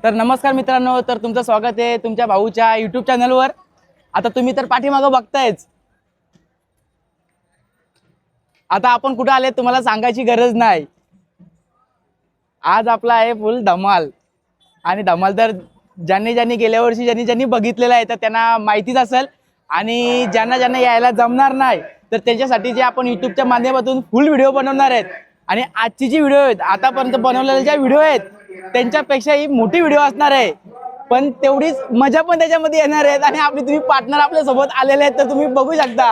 तर नमस्कार मित्रांनो, तर तुमचं स्वागत आहे तुमच्या भाऊच्या यूट्यूब चॅनलवर। आता तुम्ही तर पाठीमागं बघतायच, आता आपण कुठे आले तुम्हाला सांगायची गरज नाही। आज आपला आहे फुल धमाल, आणि धमाल तर ज्यांनी गेल्या वर्षी ज्यांनी बघितलेलं आहे तर त्यांना माहितीच असेल, आणि ज्यांना यायला जमणार नाही तर त्यांच्यासाठी जे आपण यूट्यूबच्या माध्यमातून फुल व्हिडिओ बनवणार आहेत। आणि आजची जी व्हिडिओ आहेत, आतापर्यंत बनवलेल्या ज्या व्हिडिओ आहेत त्यांच्यापेक्षाही मोठी व्हिडिओ असणार आहे, पण तेवढीच मजा पण त्याच्यामध्ये येणार आहेत। आणि आपले तुम्ही पार्टनर आपल्या सोबत आलेले आहेत, तर तुम्ही बघू शकता।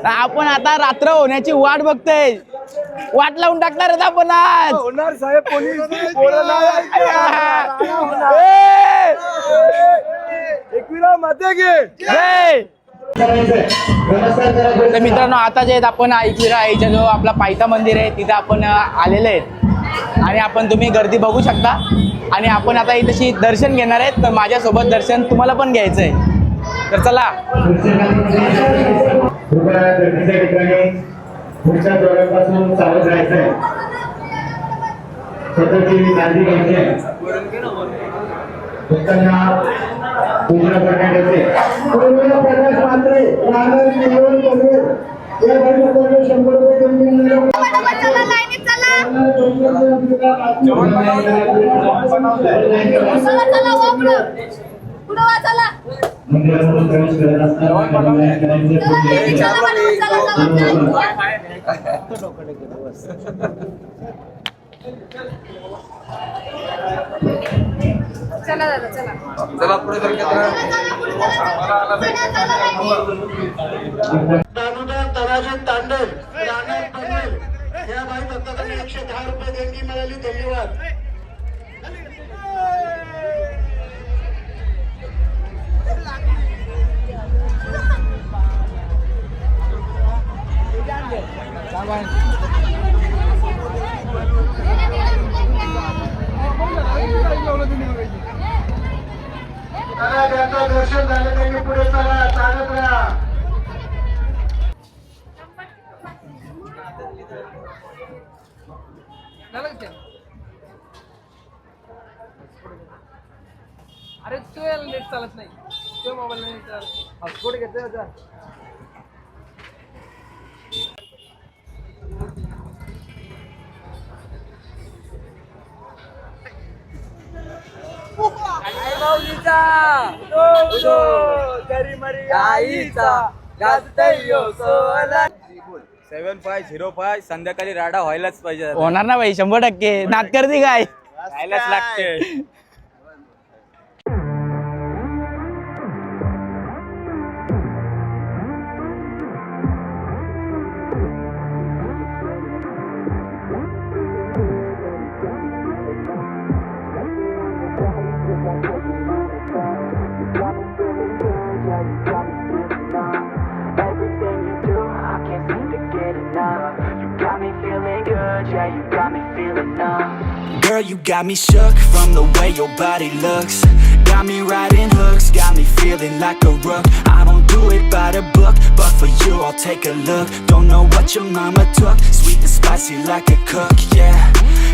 आपण आता रात्र होण्याची वाट बघतोय, वाट लावून टाकणार आहेत आपण आज। होणार साहेब, पोलीस एकविरा माते गे जय। तर मित्रांनो, आता जे आहेत आपण एकविरा आईच्या जो आपला पायथा मंदिर आहे तिथे आपण आलेले आहेत, आणि आपण तुम्ही गर्दी बघू शकता। आणि आपण आता इथेशी दर्शन घेणार आहेत, तर माझ्यासोबत दर्शन तुम्हाला पण घ्यायचं आहे, तर चला। पुढच्या द्वारापासून सावध राहायचं आहे, स्वतःची काळजी घ्यायची आहे। पूर्ण करण्यात येते पूर्ण प्रकाश मात्रे राहणार निवडून करून या बाजूला 100 रुपये देऊन चला लाईनीत चला चला हो पुढे वा चला मंदिरामध्ये प्रवेश करत चला दादा चला चला पुढे दामोदर तराजू तांडव राहणार पनवेल या बाई भक्तांनी 110 रुपये देणगी मिळाली, धन्यवाद। ज्यांचं दर्शन झालं त्यांनी पुढे चला, चालत राहा। अरे तू नेट चालत नाही, तो मोबाईल नाही चालत, हॉटस्पॉट घेतोय आता। आईचा 7505 संध्याकाळी राडा व्हायलाच पाहिजे, होणार ना भाई, 100%। नाद करते काय, व्हायलाच लागते। Girl, you got me shook from the way your body looks. Got me riding hooks, got me feeling like a rook. I don't do it by the book, but for you I'll take a look. Don't know what your mama took, sweet and spicy like a cook, yeah.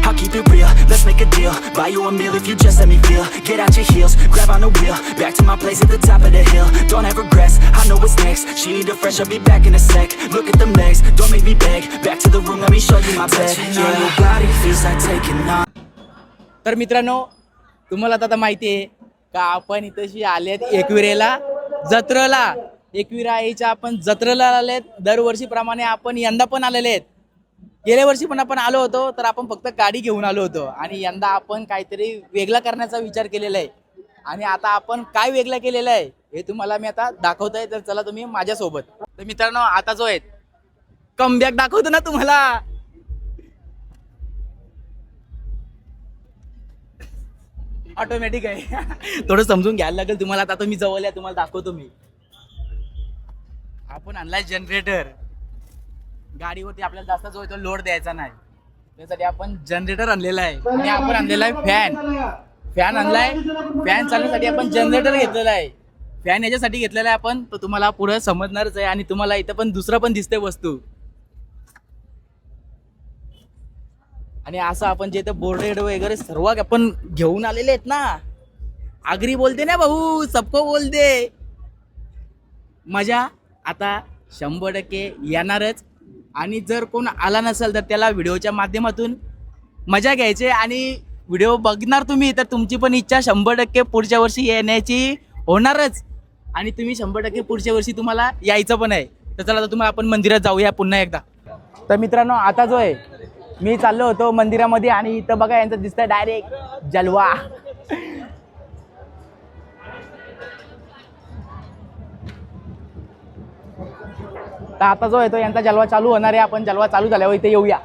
I'll keep it real, let's make a deal. Buy you a meal if you just let me feel. Get out your heels, grab on the wheel. Back to my place at the top of the hill. Don't have regrets, I know what's next. She need a fresh, I'll be back in a sec. Look at them legs, don't make me beg. Back to the room, let me show you my bed. Yeah, your body feels like taking on. तर मित्रांनो, तुम्हाला आता माहिती आहे का आपण इथेशी आलेत एकविरेला जत्रेला। एकविरा आईच्या आपण जत्रेला आलेत, दरवर्षीप्रमाणे आपण यंदा पण आलेले आहेत। गेल्या वर्षी पण आपण आलो होतो, तर आपण फक्त गाडी घेऊन आलो होतो, आणि यंदा आपण काहीतरी वेगळा करण्याचा विचार केलेला आहे। आणि आता आपण काय वेगळं केलेलं आहे हे तुम्हाला मी आता दाखवतोय, तर चला तुम्ही माझ्यासोबत। तर मित्रांनो, आता जो आहे कमबॅक दाखवतो ना तुम्हाला। ऑटोमॅटिक आहे, थोडं समजून घ्यायला लागेल तुम्हाला। आता तुम्ही जवळ या, तुम्हाला दाखवतो मी। आपण आणलाय जनरेटर, गाडीवरती आपल्याला जास्त जो तो लोड द्यायचा नाही, त्यासाठी आपण जनरेटर आणलेला आहे। आणि आपण आणलेला आहे फॅन आणलाय, फॅन चालण्यासाठी आपण जनरेटर घेतलेला आहे। फॅन याच्यासाठी घेतलेला आहे आपण, तो तुम्हाला पुढे समजणारच आहे। आणि तुम्हाला इथं पण दुसरं पण दिसते वस्तू, आणि असं आपण जे बोर्ड वगैरे सर्व आपण घेऊन आलेले आहेत ना. आगरी बोलते ना भाऊ, सबको बोलते. मजा आता 100% येणारच. आणि जर कोण आला नसेल तर त्याला व्हिडिओच्या माध्यमातून मजा घ्यायची. आणि व्हिडिओ बघणार तुम्ही तर तुमची पण इच्छा 100% पुढच्या वर्षी येण्याची होणारच. आणि तुम्ही 100% पुढच्या वर्षी तुम्हाला यायचं पण आहे. तर चला आता तुम्हाला आपण मंदिरात जाऊया पुन्हा एकदा. तर मित्रांनो आता जो आहे मी चाललो होतो मंदिरामध्ये आणि इथं बघा यांचं दिसतंय डायरेक्ट जलवा. तर आता जो आहे तो यांचा जलवा चालू होणार आहे. आपण जलवा चालू झाल्यावर इथे येऊया.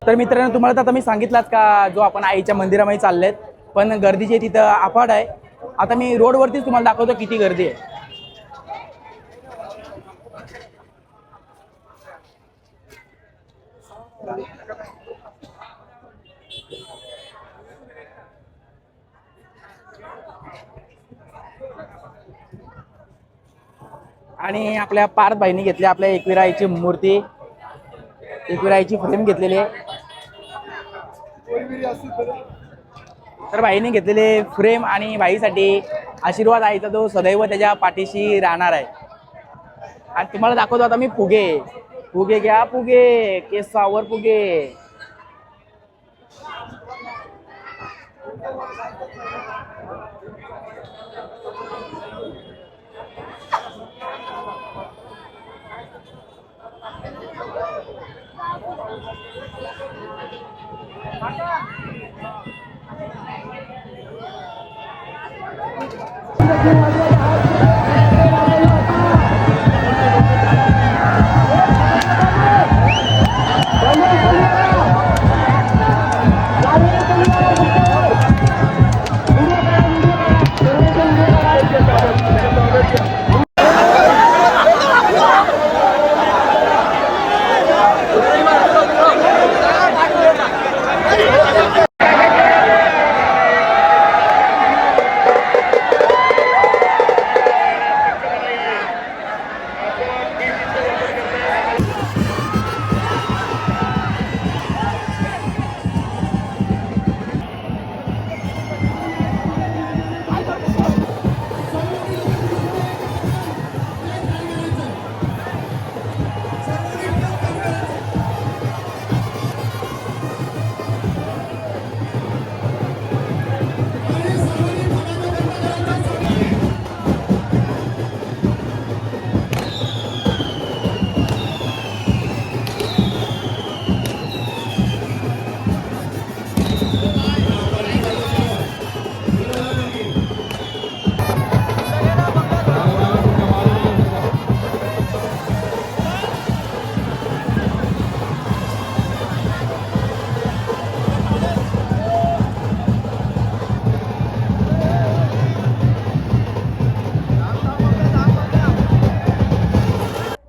तर मित्रांनो तुम्हाला तर आता मी सांगितलाच का जो आपण आईच्या मंदिरामध्ये चाललेत. पण गर्दी जी आहे तिथं अफाट आहे. आता मी रोडवरतीच तुम्हाला दाखवतो किती गर्दी आहे. आणि आपल्या पार्थ भाईनी घेतली आपल्या एकविराईची मूर्ती, एकविराईची फ्रेम घेतलेली आहे. तर भाईने घेतलेले फ्रेम आणि भाईसाठी आशीर्वाद आईचा तो सदैव त्याच्या पाठीशी राहणार आहे. आणि तुम्हाला दाखवतो आता मी फुगे. फुगे घ्या फुगे, केसावर फुगे.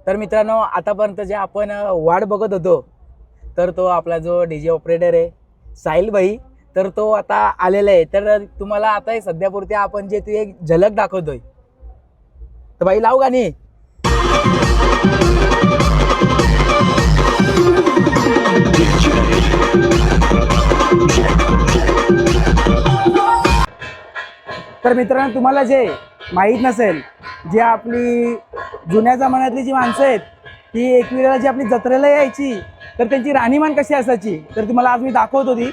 तर मित्रांनो आतापर्यंत जे आपण वाट बघत होतो तर तो आपला जो डीजे ऑपरेटर आहे साहिल भाई तर तो आता आलेला आहे. तर तुम्हाला आता सध्यापुरती आपण जे ती एक झलक दाखवतोय. तर भाई लावू गाणी. तर मित्रांनो तुम्हाला जे माहीत नसेल जे आपली जुन्या जमान्यातली जी माणसं आहेत ती एकविराला जी आपली जत्रेला यायची तर त्यांची राहणीमान कशी असायची तर तुम्हाला आज मी दाखवत होती.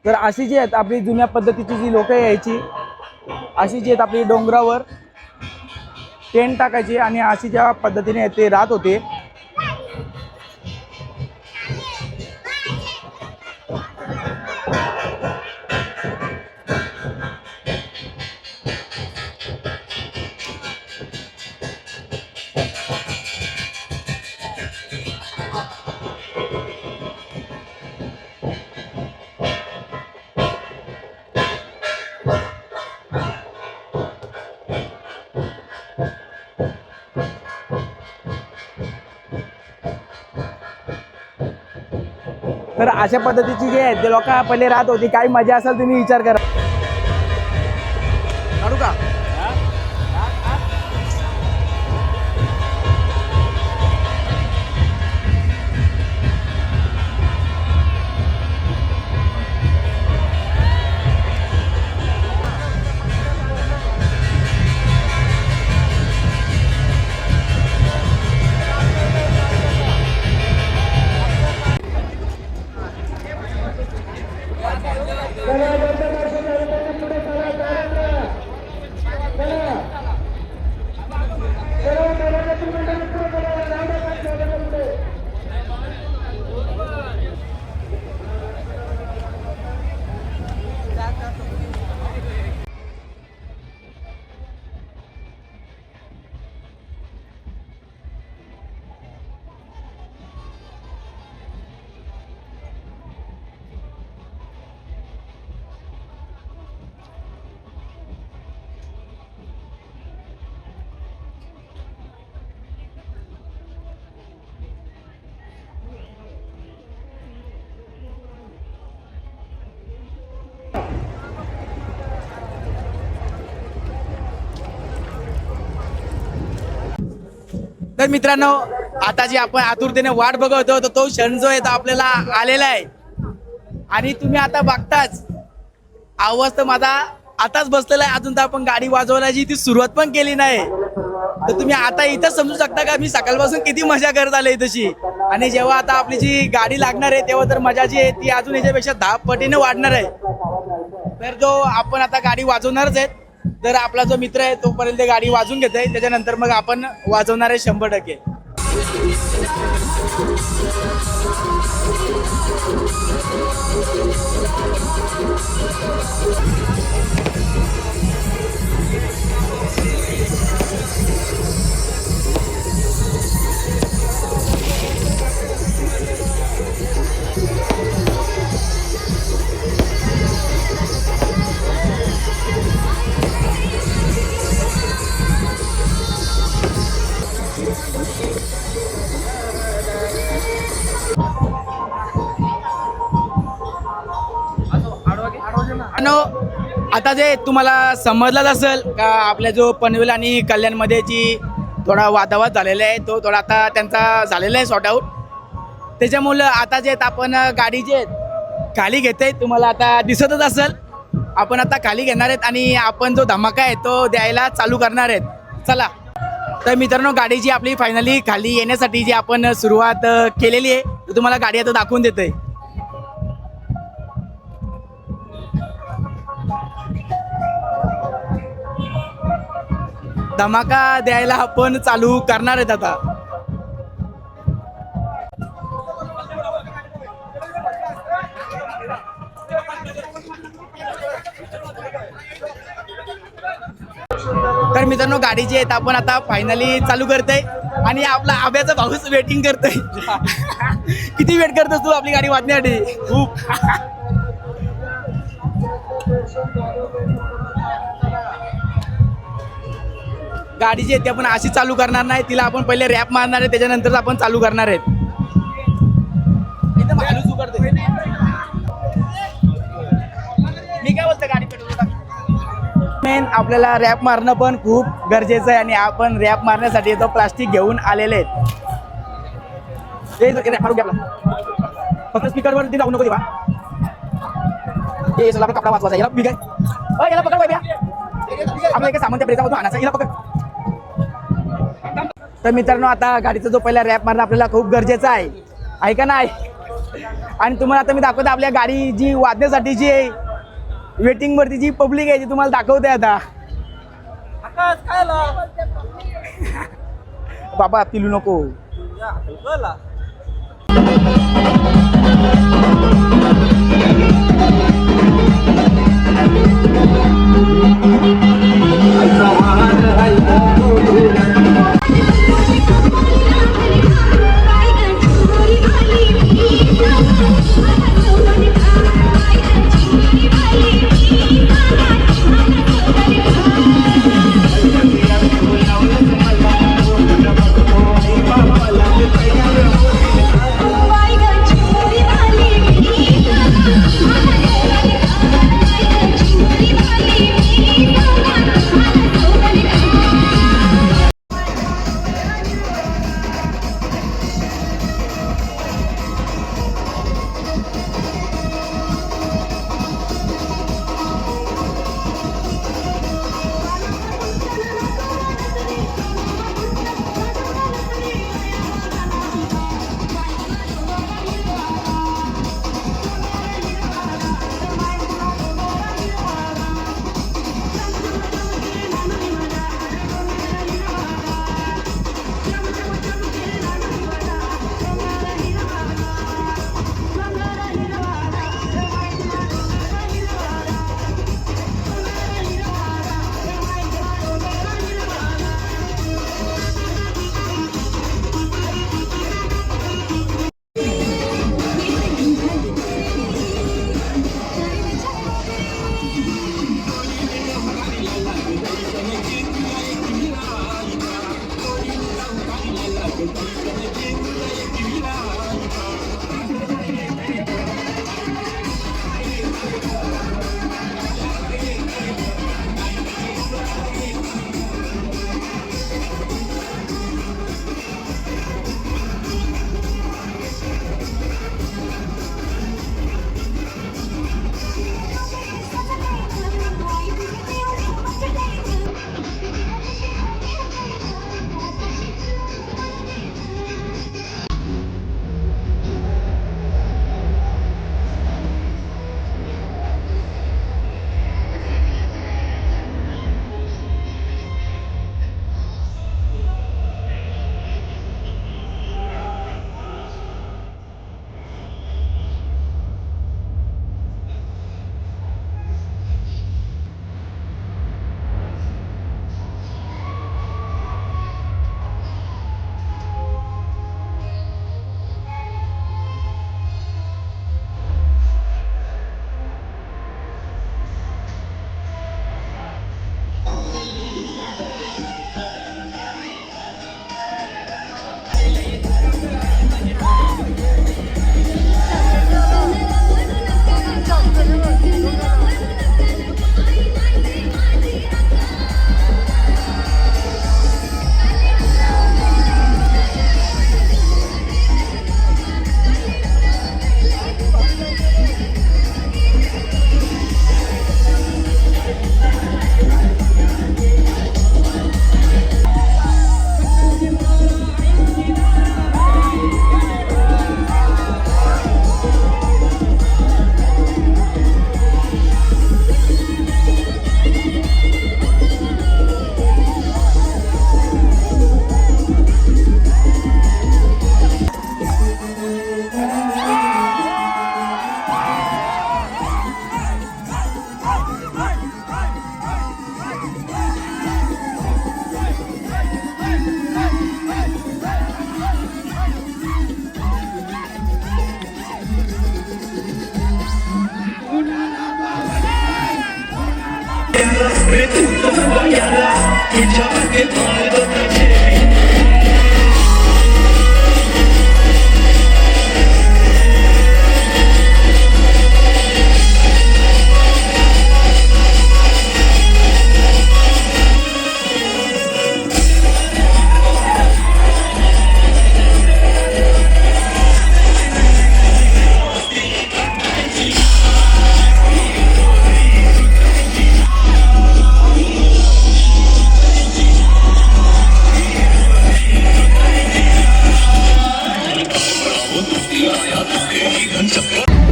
तर अशी जी आहेत आपली जुन्या पद्धतीची जी लोक यायची अशी जी आहेत आपली डोंगरावर टेंट टाकायची आणि अशी ज्या पद्धतीने ते राहत होते. तर अशा पद्धतीची जे आहे ते लोक पहिले राहत होती. काही मजा असेल तुम्ही विचार करा. काढू का? तर मित्रांनो, आता जी आपण आतुरतेने वाट बघत होतो तो क्षण जो आहे तो आपल्याला आलेला आहे. आणि तुम्ही आता बघताच आवाज तर माझा आताच बसलेला आहे. अजून तर आपण गाडी वाजवण्याची ती सुरुवात पण केली नाही. तर तुम्ही आता इथंच समजू शकता का मी सकाळपासून किती मजा करत आले तशी. आणि जेव्हा आता आपली जी गाडी लागणार आहे तेव्हा तर मजा जी आहे ती अजून याच्यापेक्षा 10 पटीने वाढणार आहे. तर जो आपण आता गाडी वाजवणारच आहे. तर आपला जो मित्र आहे तोपर्यंत गाडी वाजून घेत आहे, त्याच्यानंतर मग आपण वाजवणार आहे 100%. आता जे तुम्हाला समजलाच असेल का आपल्या जो पनवेल आणि कल्याणमध्ये जी थोडा वादावाद झालेला आहे तो थोडा आता त्यांचा झालेला आहे सॉर्ट आऊट. त्याच्यामुळं आता जे आपण गाडी जे खाली घेते तुम्हाला आता दिसतच असेल. आपण आता खाली घेणार आहेत आणि आपण जो धमाका आहे तो द्यायला चालू करणार आहेत. चला तर मित्रांनो, गाडी जी आपली फायनली खाली येण्यासाठी जी आपण सुरुवात केलेली आहे तर तुम्हाला गाडी आता दाखवून देतोय. धमाका द्यायला आपण चालू करणार आहेत आता. तर मित्रांनो, गाडी जी आहे आपण आता फायनली चालू करतोय आणि आपला आब्याचा भाऊच वेटिंग करतोय. किती वेट करतोस तू आपली गाडी वाजण्यासाठी? खूप. गाडी जी आहे आपण अशी चालू करणार नाही, तिला आपण पहिले रॅप मारणार आहे त्याच्यानंतर आपण चालू करणार आहेत. एकदम हलूच उघडते. मी काय बोलतो, गाडी मेन आपल्याला रॅप मारणं पण खूप गरजेचं आहे आणि आपण रॅप मारण्यासाठी तो प्लास्टिक घेऊन आलेले आहेत. फक्त स्पीकरवर ती जाऊ नको तेव्हा. आपला कपडा वाचवायचा. याला ठीक आहे, याला पकड बाई. आपलं एक सामान त्या ब्रेकामधून आणायचं. याला पकड. तर मित्रांनो, आता गाडीचा जो पहिला रॅप मारणं आपल्याला खूप गरजेचं आहे का नाही? आणि तुम्हाला आता मी दाखवतो आपल्या गाडी जी वाजण्यासाठी जी वेटिंग वरती जी पब्लिक आहे ती तुम्हाला दाखवते आता. बाबा पिलू नको.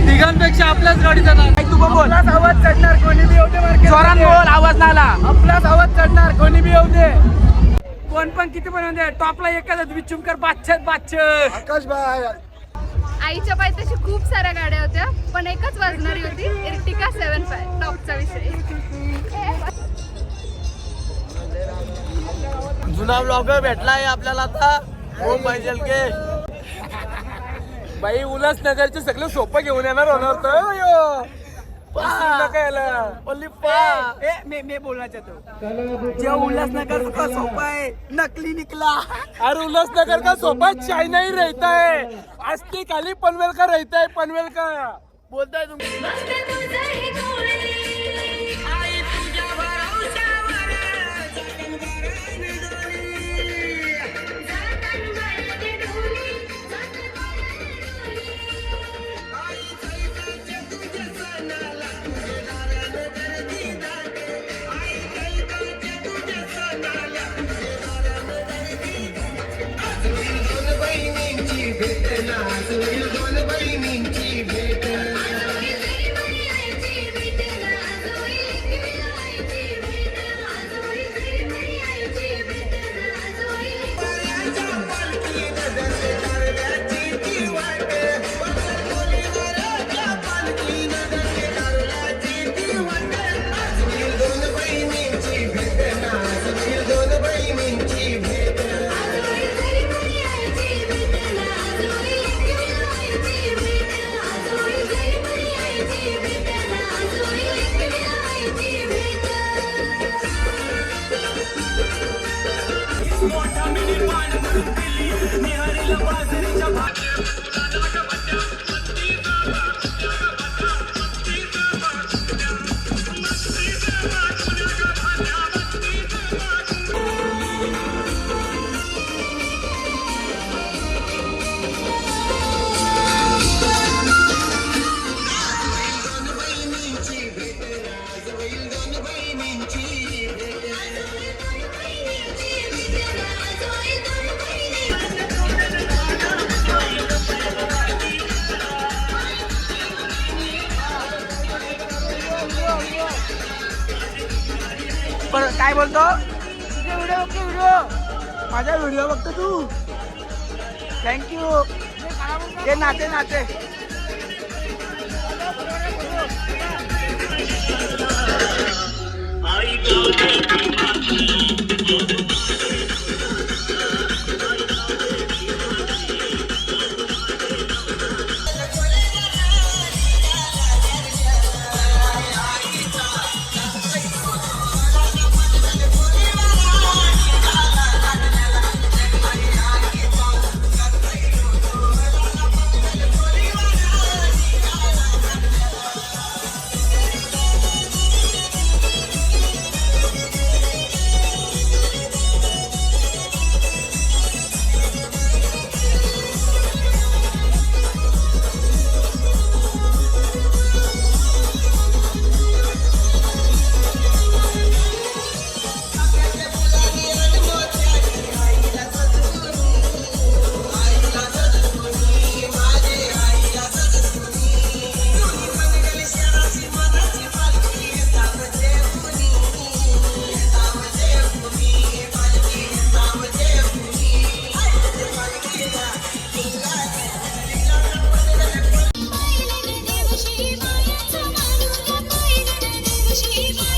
तिघांपेक्षा आपल्याच गाडीचा नाव तू पण बोल. आपलाच आवाज चढणार कोणी बी एवढे मार्के जोरात बोल, आवाज नाही आला. आपलाच आवाज चढणार कोणी बी येऊ दे, कोण पण किती पण येऊ दे, टॉपला एकच विचुमकर बादशाह. आकाश भाई आईच्या पायथ्याशी खूप साऱ्या गाड्या होत्या पण एकच वाजणारी होती इर्टिका 75 टॉपचा विषय. जुना ब्लॉगर भेटलाय आपल्याला आता. हो पाहिजे के बाई उल्हासनगरचे सगळे सोपं घेऊन येणार होणार मी बोलना चाहतो जे उल्हासनगर का सोपा है नकली निकला. अरे उल्हासनगर का सोपा चाइना ही रहता है, असली खाली पनवेल का रहता है, पनवेल का बोलताय तुम्ही. काय बोलतो व्हिडिओ माझा व्हिडिओ बघतो तू. थँक्यू. हे नाते शिवाय